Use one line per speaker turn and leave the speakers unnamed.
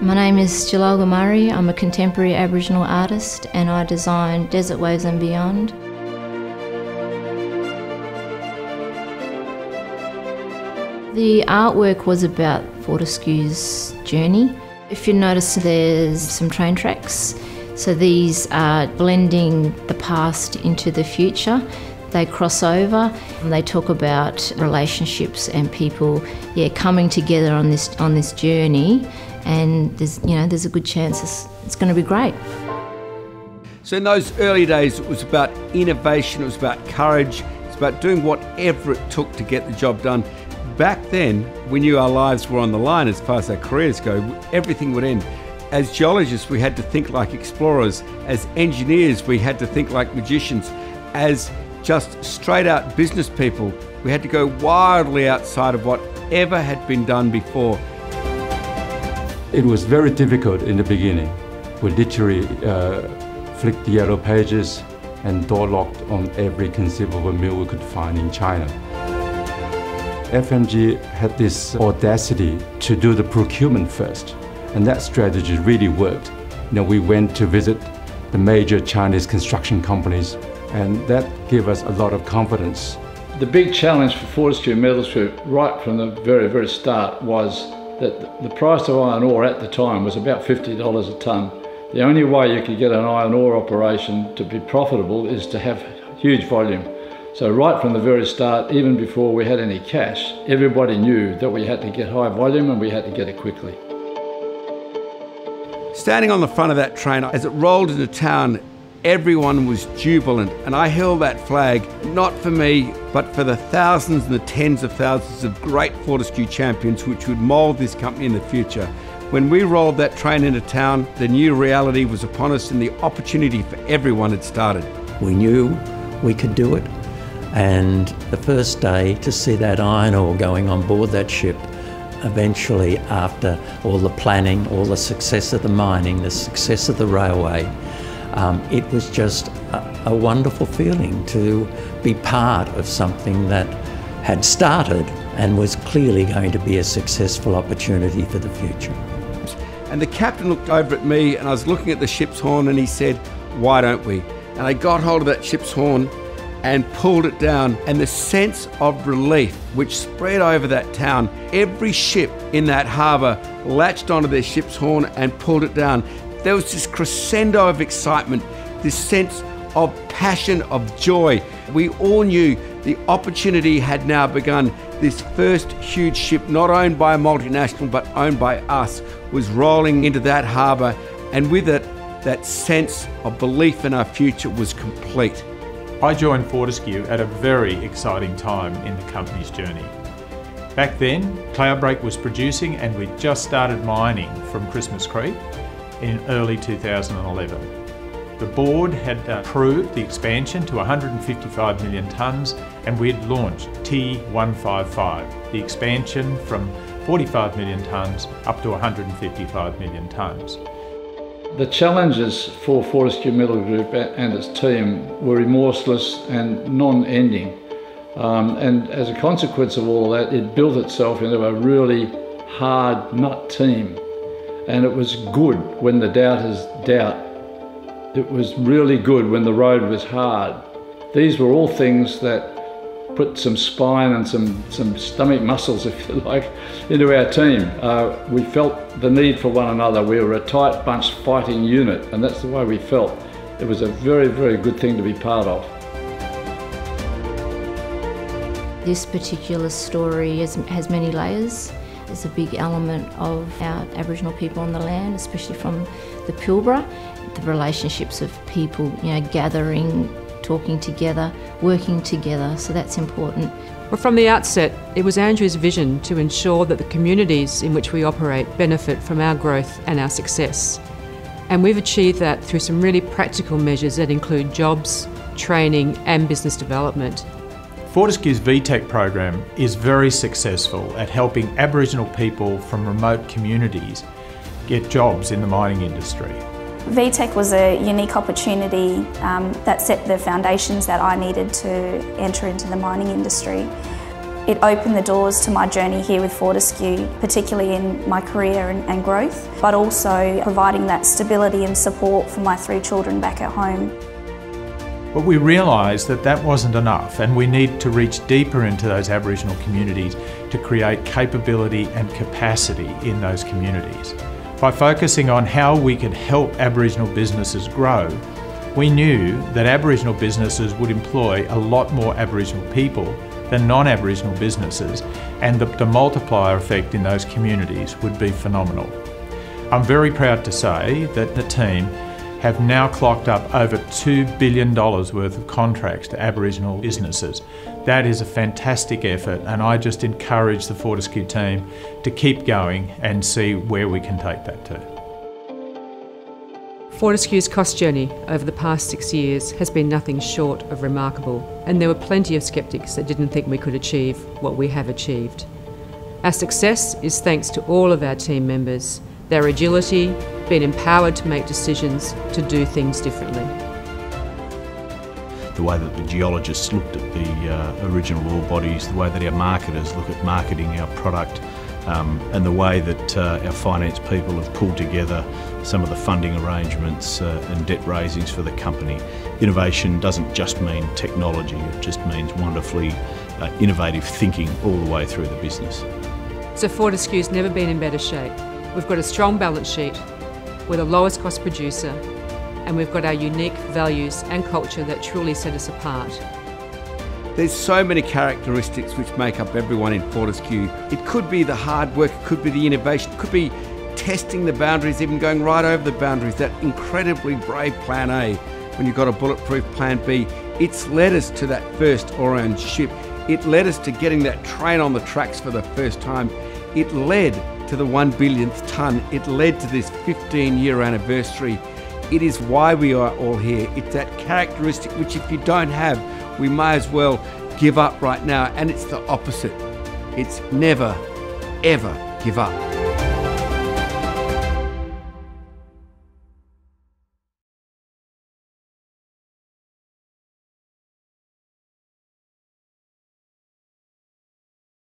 My name is Jalalga Murray. I'm a contemporary Aboriginal artist and I design Desert Waves and Beyond. The artwork was about Fortescue's journey. If you notice, there's some train tracks. So these are blending the past into the future. They cross over and they talk about relationships and people coming together on this journey, and there's a good chance it's going to be great.
So in those early days it was about innovation, it was about courage, it's about doing whatever it took to get the job done. Back then we knew our lives were on the line as far as our careers go. Everything would end. As geologists we had to think like explorers, as engineers we had to think like magicians, as just straight out business people we had to go wildly outside of whatever had been done before.
It was very difficult in the beginning. We literally flicked the yellow pages and door locked on every conceivable mill we could find in China. FMG had this audacity to do the procurement first, and that strategy really worked. We went to visit the major Chinese construction companies, and that gave us a lot of confidence.
The big challenge for Fortescue Metals Group right from the very, very start was that the price of iron ore at the time was about $50 a tonne. The only way you could get an iron ore operation to be profitable is to have huge volume. So right from the very start, even before we had any cash, everybody knew that we had to get high volume and we had to get it quickly.
Standing on the front of that train, as it rolled into town, everyone was jubilant, and I held that flag, not for me, but for the thousands and the tens of thousands of great Fortescue champions which would mould this company in the future. When we rolled that train into town, the new reality was upon us and the opportunity for everyone had started.
We knew we could do it, and the first day to see that iron ore going on board that ship, eventually after all the planning, all the success of the mining, the success of the railway, it was just a wonderful feeling to be part of something that had started and was clearly going to be a successful opportunity for the future.
And the captain looked over at me and I was looking at the ship's horn and he said, "Why don't we?" And I got hold of that ship's horn and pulled it down, and the sense of relief which spread over that town. Every ship in that harbour latched onto their ship's horn and pulled it down. There was this crescendo of excitement, this sense of passion, of joy. We all knew the opportunity had now begun. This first huge ship, not owned by a multinational but owned by us, was rolling into that harbour, and with it, that sense of belief in our future was complete.
I joined Fortescue at a very exciting time in the company's journey. Back then, Cloudbreak was producing and we'd just started mining from Christmas Creek in early 2011. The board had approved the expansion to 155 million tonnes and we had launched T155, the expansion from 45 million tonnes up to 155 million tonnes.
The challenges for Fortescue Metals Group and its team were remorseless and non-ending. And as a consequence of all that, it built itself into a really hard nut team. And it was good when the doubters doubt. It was really good when the road was hard. These were all things that put some spine and some stomach muscles, if you like, into our team. We felt the need for one another. We were a tight bunch fighting unit, and that's the way we felt. It was a very, very good thing to be part of.
This particular story has many layers. There's a big element of our Aboriginal people on the land, especially from the Pilbara. The relationships of people, gathering, talking together, working together, so that's important.
Well, from the outset, it was Andrew's vision to ensure that the communities in which we operate benefit from our growth and our success. And we've achieved that through some really practical measures that include jobs, training and business development.
Fortescue's VTEC program is very successful at helping Aboriginal people from remote communities get jobs in the mining industry.
VTEC was a unique opportunity that set the foundations that I needed to enter into the mining industry. It opened the doors to my journey here with Fortescue, particularly in my career and growth, but also providing that stability and support for my 3 children back at home.
But we realised that that wasn't enough, and we need to reach deeper into those Aboriginal communities to create capability and capacity in those communities. By focusing on how we could help Aboriginal businesses grow, we knew that Aboriginal businesses would employ a lot more Aboriginal people than non-Aboriginal businesses, and the multiplier effect in those communities would be phenomenal. I'm very proud to say that the team have now clocked up over $2 billion worth of contracts to Aboriginal businesses. That is a fantastic effort, and I just encourage the Fortescue team to keep going and see where we can take that to.
Fortescue's cost journey over the past 6 years has been nothing short of remarkable, and there were plenty of sceptics that didn't think we could achieve what we have achieved. Our success is thanks to all of our team members, their agility, being empowered to make decisions, to do things differently.
The way that the geologists looked at the original ore bodies, the way that our marketers look at marketing our product, and the way that our finance people have pulled together some of the funding arrangements and debt raisings for the company. Innovation doesn't just mean technology, it just means wonderfully innovative thinking all the way through the business.
So Fortescue's never been in better shape. We've got a strong balance sheet, we're the lowest cost producer, and we've got our unique values and culture that truly set us apart.
There's so many characteristics which make up everyone in Fortescue. It could be the hard work, it could be the innovation, it could be testing the boundaries, even going right over the boundaries, that incredibly brave plan A when you've got a bulletproof plan B. It's led us to that first ore-owned ship. It led us to getting that train on the tracks for the first time. It led to the 1 billionth tonne. It led to this 15-year anniversary. It is why we are all here. It's that characteristic which if you don't have, we may as well give up right now. And it's the opposite. It's never, ever give up.